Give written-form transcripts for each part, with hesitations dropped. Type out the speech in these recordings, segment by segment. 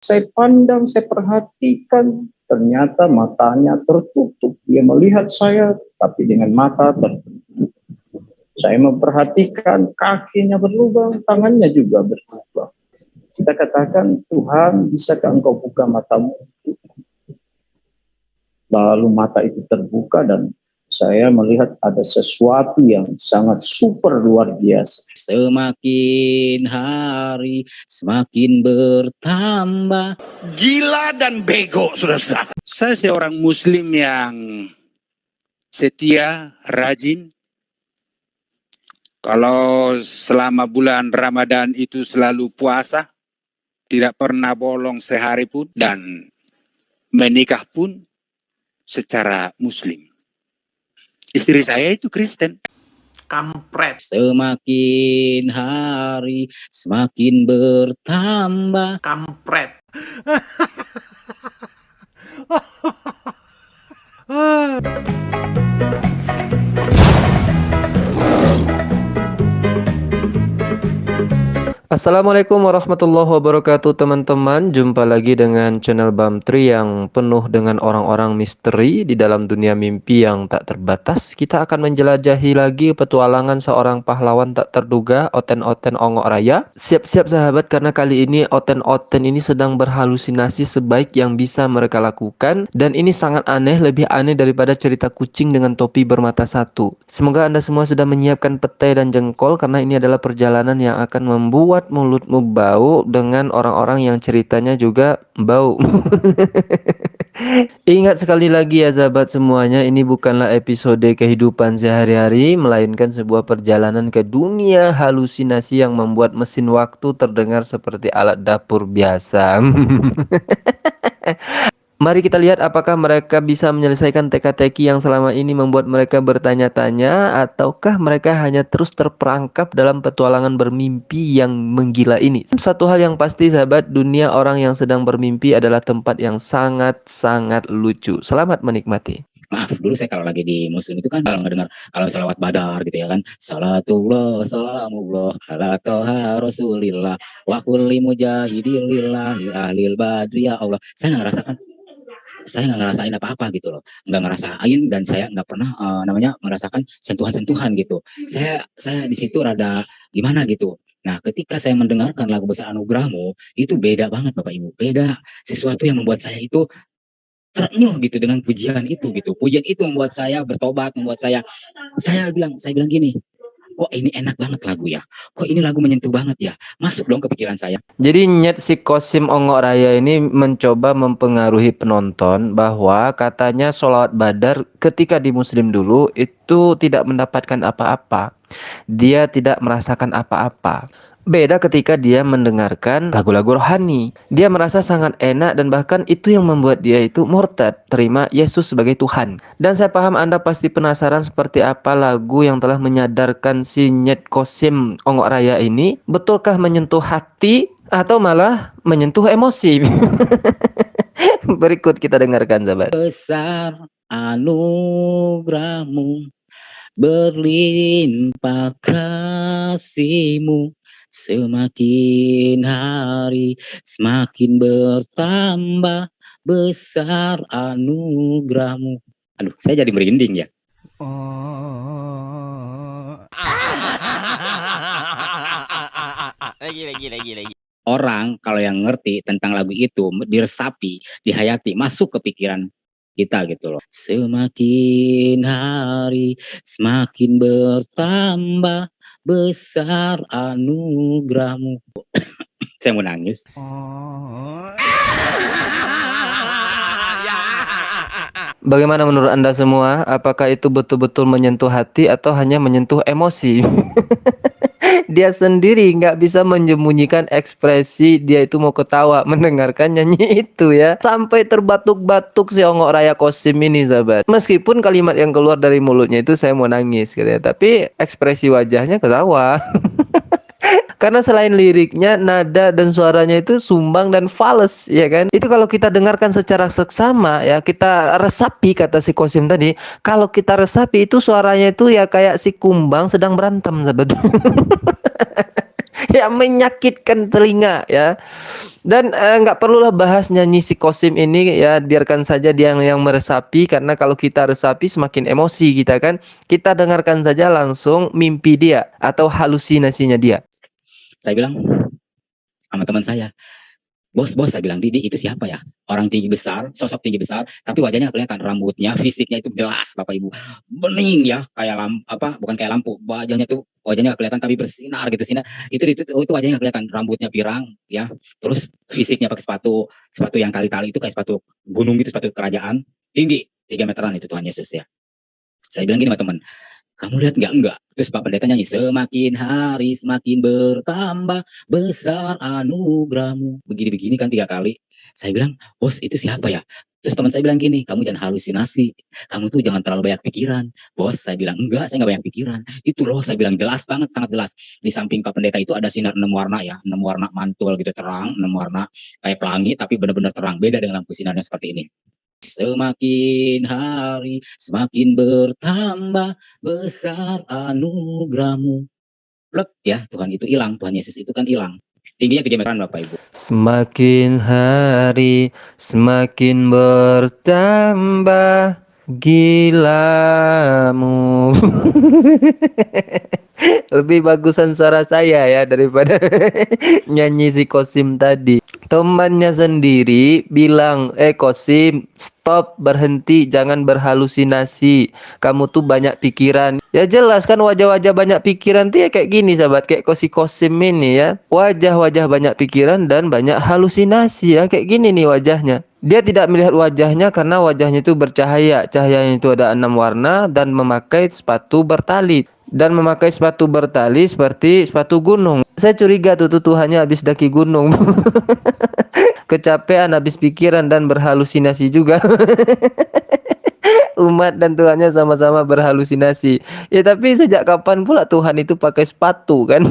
Saya pandang, saya perhatikan, ternyata matanya tertutup. Dia melihat saya, tapi dengan mata tertutup. Saya memperhatikan kakinya berlubang, tangannya juga berlubang. Kita katakan, Tuhan, bisakah Engkau buka matamu? Lalu mata itu terbuka dan saya melihat ada sesuatu yang sangat super luar biasa. Semakin hari semakin bertambah. Gila dan bego, saudara-saudara. Saya seorang muslim yang setia, rajin. Kalau selama bulan Ramadan itu selalu puasa, tidak pernah bolong sehari pun, dan menikah pun secara muslim. Istri saya itu Kristen. Kampret. Semakin hari semakin bertambah. Kampret. Assalamualaikum warahmatullahi wabarakatuh teman-teman. Jumpa lagi dengan channel Bamtri yang penuh dengan orang-orang misteri di dalam dunia mimpi yang tak terbatas. Kita akan menjelajahi lagi petualangan seorang pahlawan tak terduga, Oten-Oten Ongok Raya. Siap-siap sahabat, karena kali ini Oten-Oten ini sedang berhalusinasi sebaik yang bisa mereka lakukan. Dan ini sangat aneh, lebih aneh daripada cerita kucing dengan topi bermata satu. Semoga Anda semua sudah menyiapkan petai dan jengkol, karena ini adalah perjalanan yang akan membuat mulutmu bau dengan orang-orang yang ceritanya juga bau. Ingat sekali lagi ya sahabat semuanya, ini bukanlah episode kehidupan sehari-hari, melainkan sebuah perjalanan ke dunia halusinasi yang membuat mesin waktu terdengar seperti alat dapur biasa. Mari kita lihat apakah mereka bisa menyelesaikan teka-teki yang selama ini membuat mereka bertanya-tanya, ataukah mereka hanya terus terperangkap dalam petualangan bermimpi yang menggila ini. Satu hal yang pasti sahabat, dunia orang yang sedang bermimpi adalah tempat yang sangat-sangat lucu. Selamat menikmati. Maaf, dulu saya kalau lagi di muslim itu kan kalau ngedengar kalau salawat badar gitu ya kan, salatullah salamullah ala toha rasulillah wa kulli mujahidilillah ahlil badri ya Allah. Saya nggak ngerasain apa-apa gitu loh, nggak ngerasain, dan saya nggak pernah merasakan sentuhan-sentuhan gitu. Saya di situ rada gimana gitu. Nah, ketika saya mendengarkan lagu Besar Anugerahmu, itu beda banget Bapak Ibu, beda. Sesuatu yang membuat saya itu terenyuh gitu dengan pujian itu gitu. Pujian itu membuat saya bertobat, membuat saya bilang gini, kok ini enak banget lagu ya, kok ini lagu menyentuh banget ya, masuk dong ke pikiran saya. Jadi Nyet si Kosim Ongok Raya ini mencoba mempengaruhi penonton bahwa katanya sholawat badar ketika di muslim dulu itu tidak mendapatkan apa-apa. Dia tidak merasakan apa-apa. Beda ketika dia mendengarkan lagu-lagu rohani. Dia merasa sangat enak dan bahkan itu yang membuat dia itu murtad, terima Yesus sebagai Tuhan. Dan saya paham Anda pasti penasaran seperti apa lagu yang telah menyadarkan si Nyet Kosim Ongok Raya ini. Betulkah menyentuh hati atau malah menyentuh emosi? Berikut kita dengarkan sahabat. Besar anugerahmu, berlimpah kasihmu, semakin hari semakin bertambah besar anugerahmu. Aduh, saya jadi merinding ya. Lagi. Orang kalau yang ngerti tentang lagu itu diresapi, dihayati, masuk ke pikiran kita gitu loh. Semakin hari semakin bertambah besar anugerahmu. Saya mau nangis. Bagaimana menurut Anda semua? Apakah itu betul-betul menyentuh hati atau hanya menyentuh emosi? Dia sendiri nggak bisa menyembunyikan ekspresi dia itu mau ketawa mendengarkan nyanyi itu ya. Sampai terbatuk-batuk si Ongok Raya Kosim ini sahabat. Meskipun kalimat yang keluar dari mulutnya itu saya mau nangis gitu ya, tapi ekspresi wajahnya ketawa. Karena selain liriknya, nada dan suaranya itu sumbang dan fals, ya kan? Itu kalau kita dengarkan secara seksama, ya kita resapi, kata si Kosim tadi. Kalau kita resapi itu suaranya itu ya kayak si kumbang sedang berantem, sahabat. Ya menyakitkan telinga ya. Dan nggak perlulah bahas nyanyi si Kosim ini ya, biarkan saja dia yang meresapi, karena kalau kita resapi semakin emosi kita kan. Kita dengarkan saja langsung mimpi dia atau halusinasinya dia. Saya bilang sama teman saya, bos, saya bilang, Didi itu siapa ya? Orang tinggi besar, sosok tinggi besar, tapi wajahnya nggak kelihatan, rambutnya, fisiknya itu jelas, Bapak Ibu. Bening ya, kayak lampu, bukan kayak lampu, wajahnya nggak kelihatan tapi bersinar gitu, sinar. Itu wajahnya nggak kelihatan, rambutnya pirang ya. Terus fisiknya pakai sepatu yang tali-tali itu kayak sepatu gunung gitu, sepatu kerajaan, tinggi 3 meteran itu Tuhan Yesus ya. Saya bilang gini sama teman, kamu lihat nggak? Enggak. Terus Pak Pendeta nyanyi, semakin hari semakin bertambah besar anugerahmu. Begini-begini kan 3 kali. Saya bilang, bos itu siapa ya? Terus teman saya bilang gini, kamu jangan halusinasi. Kamu tuh jangan terlalu banyak pikiran. Bos, saya bilang, enggak, saya nggak banyak pikiran. Itu loh, saya bilang, jelas banget, sangat jelas. Di samping Pak Pendeta itu ada sinar 6 warna ya. 6 warna mantul gitu, terang. 6 warna kayak pelangi, tapi benar-benar terang. Beda dengan lampu sinarnya seperti ini. Semakin hari semakin bertambah besar anugerahmu. Plek ya, Tuhan itu hilang, Tuhan Yesus itu kan hilang. Tingginya 3 meteran Bapak Ibu. Semakin hari semakin bertambah gilamu. Lebih bagusan suara saya ya daripada nyanyi si Kosim tadi. Temannya sendiri bilang, Kosim, stop, berhenti, jangan berhalusinasi. Kamu tuh banyak pikiran. Ya jelas kan wajah-wajah banyak pikiran tuh ya kayak gini sahabat, kayak Kosim ini ya. Wajah-wajah banyak pikiran dan banyak halusinasi ya, kayak gini nih wajahnya. Dia tidak melihat wajahnya karena wajahnya itu bercahaya. Cahayanya itu ada 6 warna dan memakai sepatu bertali. Dan memakai sepatu bertali seperti sepatu gunung. Saya curiga tuh Tuhannya habis daki gunung. Kecapean, habis pikiran dan berhalusinasi juga. Umat dan Tuhannya sama-sama berhalusinasi. Ya tapi sejak kapan pula Tuhan itu pakai sepatu kan?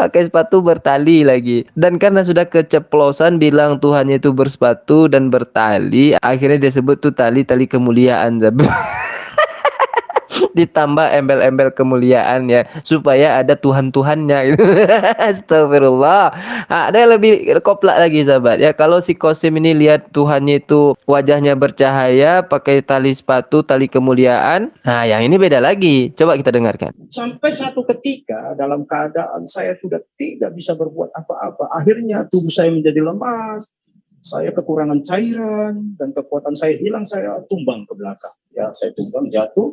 Pakai sepatu bertali lagi. Dan karena sudah keceplosan bilang Tuhannya itu bersepatu dan bertali, akhirnya dia sebut tuh tali-tali kemuliaan. Ditambah embel-embel kemuliaan ya, supaya ada Tuhan-Tuhannya gitu. Astagfirullah. Ada yang lebih koplak lagi sahabat ya, kalau si Kosim ini lihat Tuhannya itu wajahnya bercahaya, pakai tali sepatu, tali kemuliaan. Nah yang ini beda lagi, coba kita dengarkan. Sampai satu ketika dalam keadaan saya sudah tidak bisa berbuat apa-apa, akhirnya tubuh saya menjadi lemas, saya kekurangan cairan dan kekuatan saya hilang, saya tumbang ke belakang. Ya, saya tumbang, jatuh.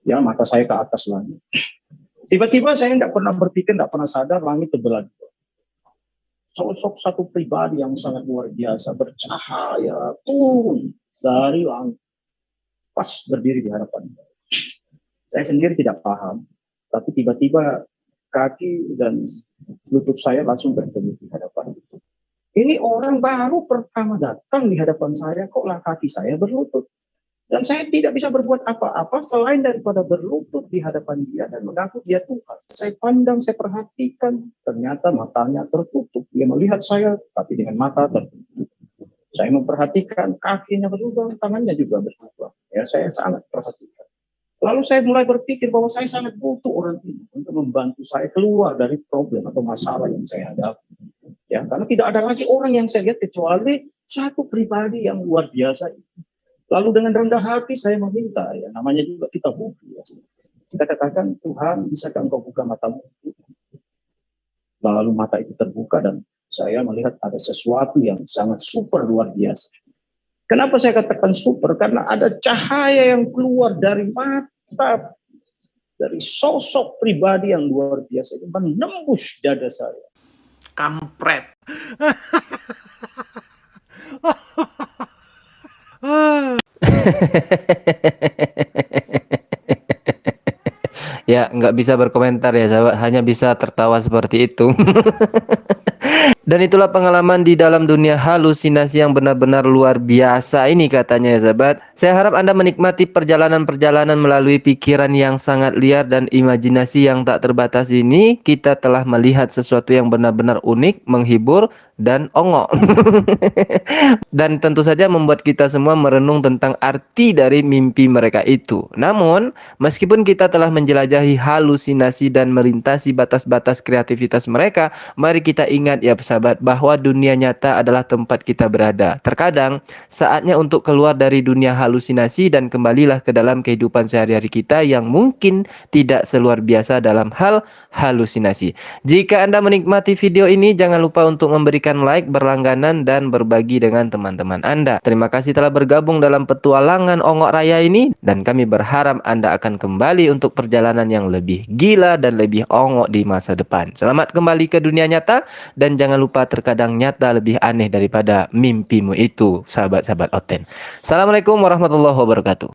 Ya, mata saya ke atas langit. Tiba-tiba saya tidak pernah berpikir, tidak pernah sadar, langit terbelah. Sosok satu pribadi yang sangat luar biasa, bercahaya, turun dari langit. Pas berdiri di hadapan saya. Saya sendiri tidak paham, tapi tiba-tiba kaki dan lutut saya langsung bertemu di hadapan itu. Ini orang baru pertama datang di hadapan saya, kok lah kaki saya berlutut. Dan saya tidak bisa berbuat apa-apa selain daripada berlutut di hadapan dia dan mengaku dia Tuhan. Saya pandang, saya perhatikan, ternyata matanya tertutup. Dia melihat saya, tapi dengan mata tertutup. Saya memperhatikan kakinya berubah, tangannya juga berubah. Ya, saya sangat perhatikan. Lalu saya mulai berpikir bahwa saya sangat butuh orang ini untuk membantu saya keluar dari problem atau masalah yang saya hadapi. Ya, karena tidak ada lagi orang yang saya lihat kecuali satu pribadi yang luar biasa itu. Lalu dengan rendah hati saya meminta, ya namanya juga kita butuh. Ya. Kita katakan, Tuhan, bisakah Engkau buka matamu? Lalu mata itu terbuka dan saya melihat ada sesuatu yang sangat super luar biasa. Kenapa saya katakan super? Karena ada cahaya yang keluar dari mata, dari sosok pribadi yang luar biasa itu menembus dada saya. Kampret. Ya nggak bisa berkomentar ya sahabat, hanya bisa tertawa seperti itu. Dan itulah pengalaman di dalam dunia halusinasi yang benar-benar luar biasa ini katanya ya sahabat. Saya harap Anda menikmati perjalanan-perjalanan melalui pikiran yang sangat liar dan imajinasi yang tak terbatas ini. Kita telah melihat sesuatu yang benar-benar unik, menghibur, dan ongok. Dan tentu saja membuat kita semua merenung tentang arti dari mimpi mereka itu. Namun, meskipun kita telah menjelajahi halusinasi dan melintasi batas-batas kreativitas mereka, mari kita ingat ya sahabat, bahwa dunia nyata adalah tempat kita berada. Terkadang, saatnya untuk keluar dari dunia halusinasi dan kembalilah ke dalam kehidupan sehari-hari kita yang mungkin tidak seluar biasa dalam hal halusinasi. Jika Anda menikmati video ini, jangan lupa untuk memberikan like, berlangganan, dan berbagi dengan teman-teman Anda. Terima kasih telah bergabung dalam petualangan Ongok Raya ini, dan kami berharap Anda akan kembali untuk perjalanan yang lebih gila dan lebih ongok di masa depan. Selamat kembali ke dunia nyata, dan jangan lupa terkadang nyata lebih aneh daripada mimpimu itu, sahabat-sahabat Oten. Assalamualaikum warahmatullahi wabarakatuh.